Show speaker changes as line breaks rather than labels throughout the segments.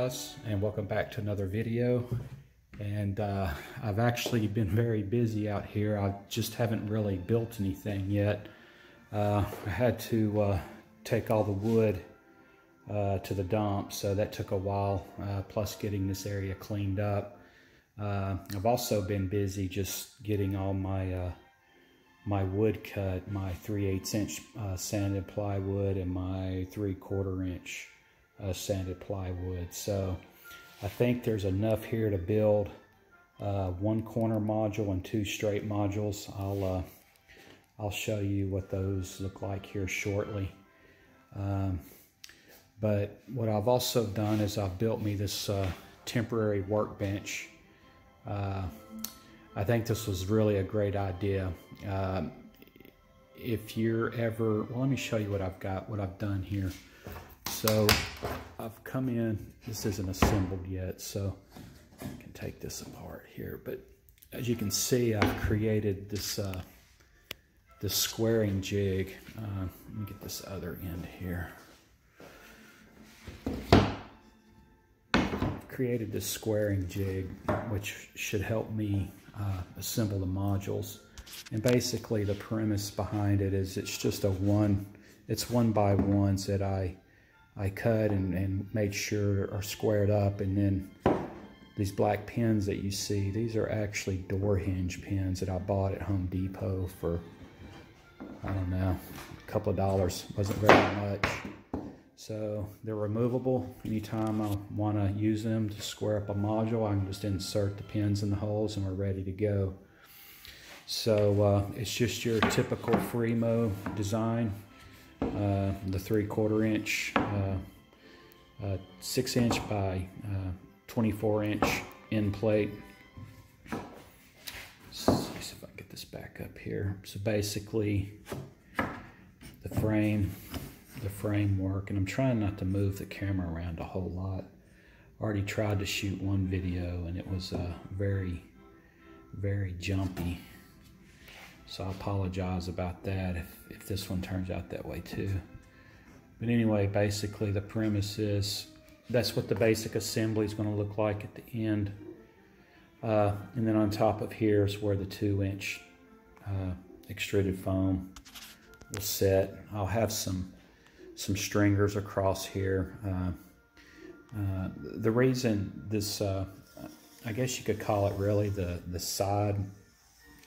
guys, and welcome back to another video. And I've actually been very busy out here. I just haven't really built anything yet. I had to take all the wood to the dump, so that took a while, plus getting this area cleaned up. I've also been busy just getting all my my wood cut, my 3/8 inch sanded plywood and my 3/4 inch sanded plywood. So I think there's enough here to build one corner module and two straight modules. I'll show you what those look like here shortly. But what I've also done is I've built me this temporary workbench. I think this was really a great idea. If you're ever, well, let me show you what I've got, what I've done here. So I've come in, this isn't assembled yet, so I can take this apart here. But as you can see, I've created this this squaring jig. Let me get this other end here. I've created this squaring jig, which should help me assemble the modules. And basically the premise behind it is it's just it's one by ones that I cut and made sure are squared up. And then these black pins that you see, these are actually door hinge pins that I bought at Home Depot for, I don't know, a couple of dollars. Wasn't very much. So they're removable. Anytime I want to use them to square up a module, I can just insert the pins in the holes and we're ready to go. So it's just your typical Fremo design. The 3/4 inch, 6 inch by 24 inch end plate. So let's see if I can get this back up here. So basically the framework, and I'm trying not to move the camera around a whole lot. I already tried to shoot one video and it was very jumpy. So I apologize about that if this one turns out that way too. But anyway, basically the premise is that's what the basic assembly is going to look like at the end. And then on top of here is where the 2 inch extruded foam will sit. I'll have some stringers across here. The reason this, I guess you could call it really the side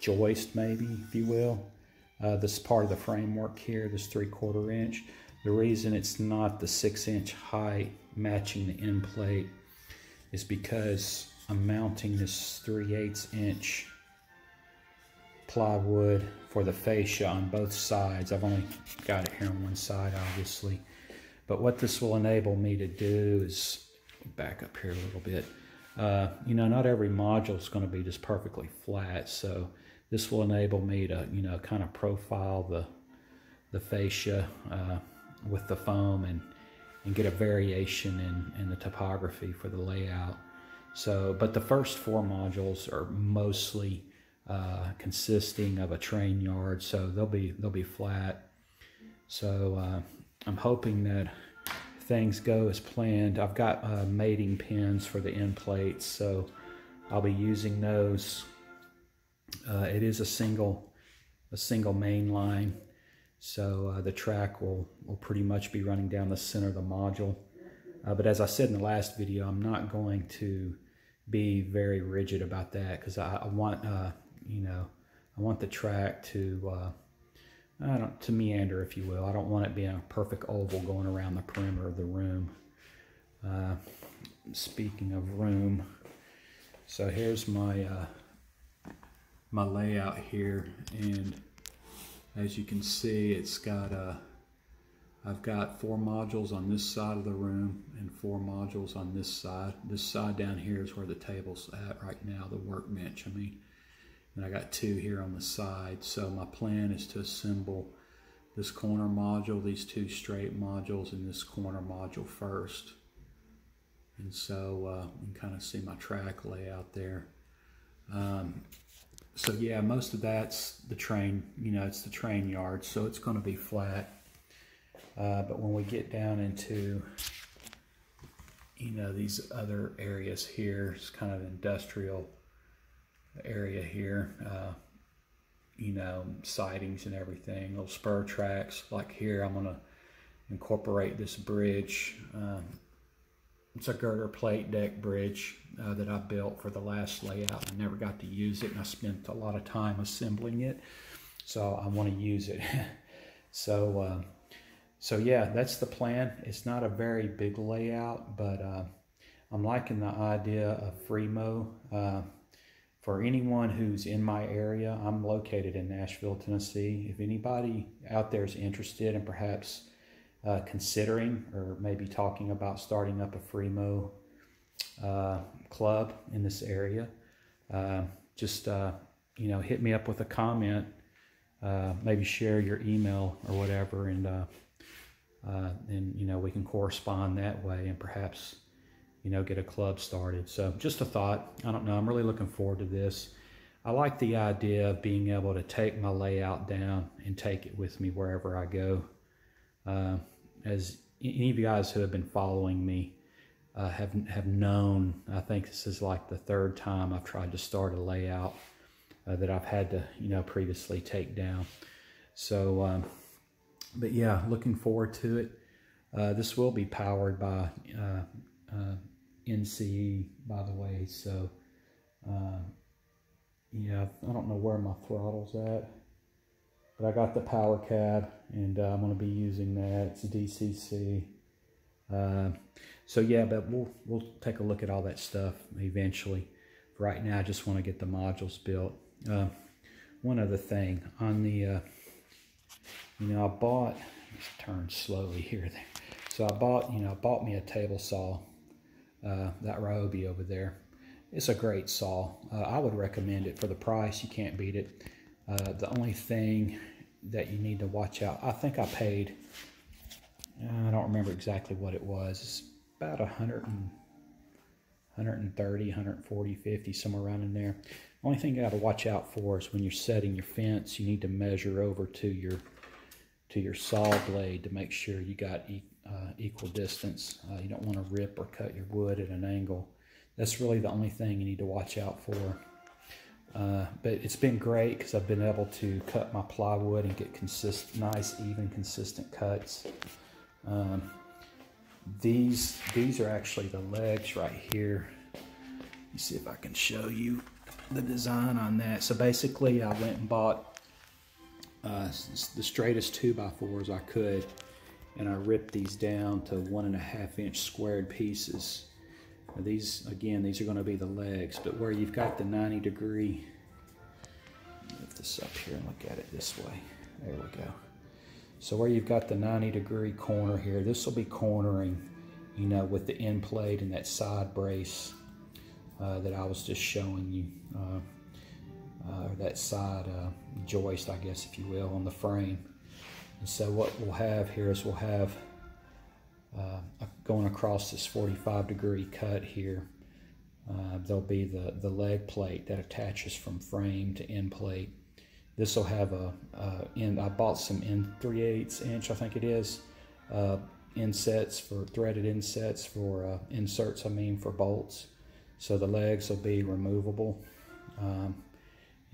joist, maybe, if you will. This part of the framework here, this 3/4 inch. The reason it's not the 6 inch height matching the end plate is because I'm mounting this 3/8 inch plywood for the fascia on both sides. I've only got it here on one side, obviously. But what this will enable me to do is, back up here a little bit. You know, not every module is going to be just perfectly flat, so this will enable me to, you know, kind of profile the fascia with the foam and get a variation in the topography for the layout. So, but the first 4 modules are mostly consisting of a train yard, so they'll be flat. So I'm hoping that things go as planned. I've got mating pins for the end plates, so I'll be using those. It is a single main line, so the track will pretty much be running down the center of the module. But as I said in the last video, I'm not going to be very rigid about that, because I want you know, I want the track to meander, if you will. I don't want it being a perfect oval going around the perimeter of the room. Speaking of room, so here's my my layout here, and as you can see, it's got I've got 4 modules on this side of the room and 4 modules on this side. This side down here is where the table's at right now, the workbench, I mean. And I got 2 here on the side. So my plan is to assemble this corner module, these 2 straight modules, and this corner module first. And so you can kind of see my track layout there. So yeah, most of that's the train, you know, it's the train yard, so it's going to be flat. But when we get down into you know, these other areas here. It's kind of industrial area here. You know, sidings and everything, little spur tracks. Like here, I'm gonna incorporate this bridge. It's a girder plate deck bridge that I built for the last layout. I never got to use it, and I spent a lot of time assembling it, so I want to use it. So yeah, that's the plan. It's not a very big layout, but I'm liking the idea of Fremo. For anyone who's in my area, I'm located in Nashville, Tennessee. If anybody out there is interested in perhaps considering or maybe talking about starting up a Fremo club in this area, just you know, hit me up with a comment, maybe share your email or whatever, and you know, we can correspond that way and perhaps, you know, get a club started. So just a thought. I don't know, I'm really looking forward to this. I like the idea of being able to take my layout down and take it with me wherever I go. As any of you guys who have been following me have known, I think this is like the third time I've tried to start a layout that I've had to, you know, previously take down. So, but yeah, looking forward to it. This will be powered by NCE, by the way. So, yeah, I don't know where my throttle's at, but I got the power cab, and I'm going to be using that. It's DCC. So yeah, but we'll take a look at all that stuff eventually. For right now, I just want to get the modules built. One other thing on the, you know, I bought. Let's turn slowly here. So I bought me a table saw. That Ryobi over there. It's a great saw. I would recommend it for the price. You can't beat it. The only thing that you need to watch out, I think I paid, I don't remember exactly what it was. It's about 130, 140, 50, somewhere around in there. Only thing you got to watch out for is when you're setting your fence, you need to measure over to your saw blade to make sure you got equal distance. You don't want to rip or cut your wood at an angle. That's really the only thing you need to watch out for. But it's been great because I've been able to cut my plywood and get nice, even, consistent cuts. These are actually the legs right here. Let me see if I can show you the design on that. So basically, I went and bought the straightest 2x4s I could, and I ripped these down to 1.5 inch squared pieces. Now these are going to be the legs, but where you've got the 90-degree, lift this up here and look at it this way. There we go. So where you've got the 90-degree corner here, this will be cornering, you know, with the end plate and that side brace that I was just showing you, that side joist, I guess, if you will, on the frame. And so what we'll have here is we'll have going across this 45-degree cut here. There'll be the leg plate that attaches from frame to end plate. This will have I bought some in 3/8 inch, I think it is, insets for threaded insets for inserts. I mean for bolts. So the legs will be removable, and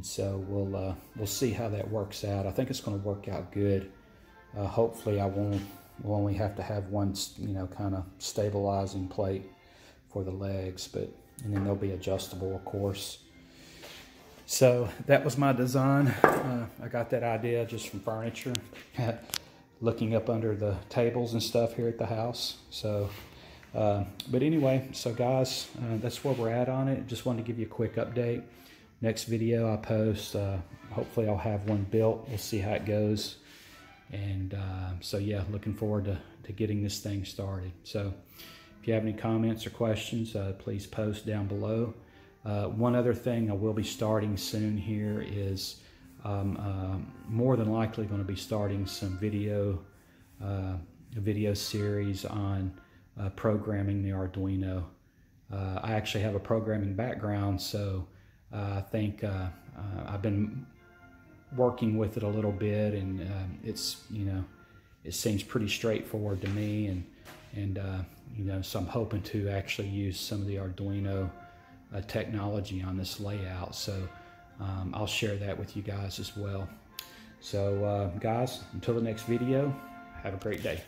so we'll see how that works out. I think it's going to work out good. Hopefully, we'll only have to have one, you know, kind of stabilizing plate for the legs, and then they'll be adjustable, of course. So that was my design. I got that idea just from furniture, looking up under the tables and stuff here at the house. So, but anyway, so guys, that's where we're at on it. Just wanted to give you a quick update. Next video I post, hopefully I'll have one built. We'll see how it goes. And so yeah, looking forward to getting this thing started. So if you have any comments or questions, please post down below. One other thing I will be starting soon here is more than likely going to be starting some a video series on programming the Arduino. I actually have a programming background, so I think I've been working with it a little bit, and it's it seems pretty straightforward to me, and you know, so I'm hoping to actually use some of the Arduino technology on this layout. So I'll share that with you guys as well. So guys, until the next video, have a great day.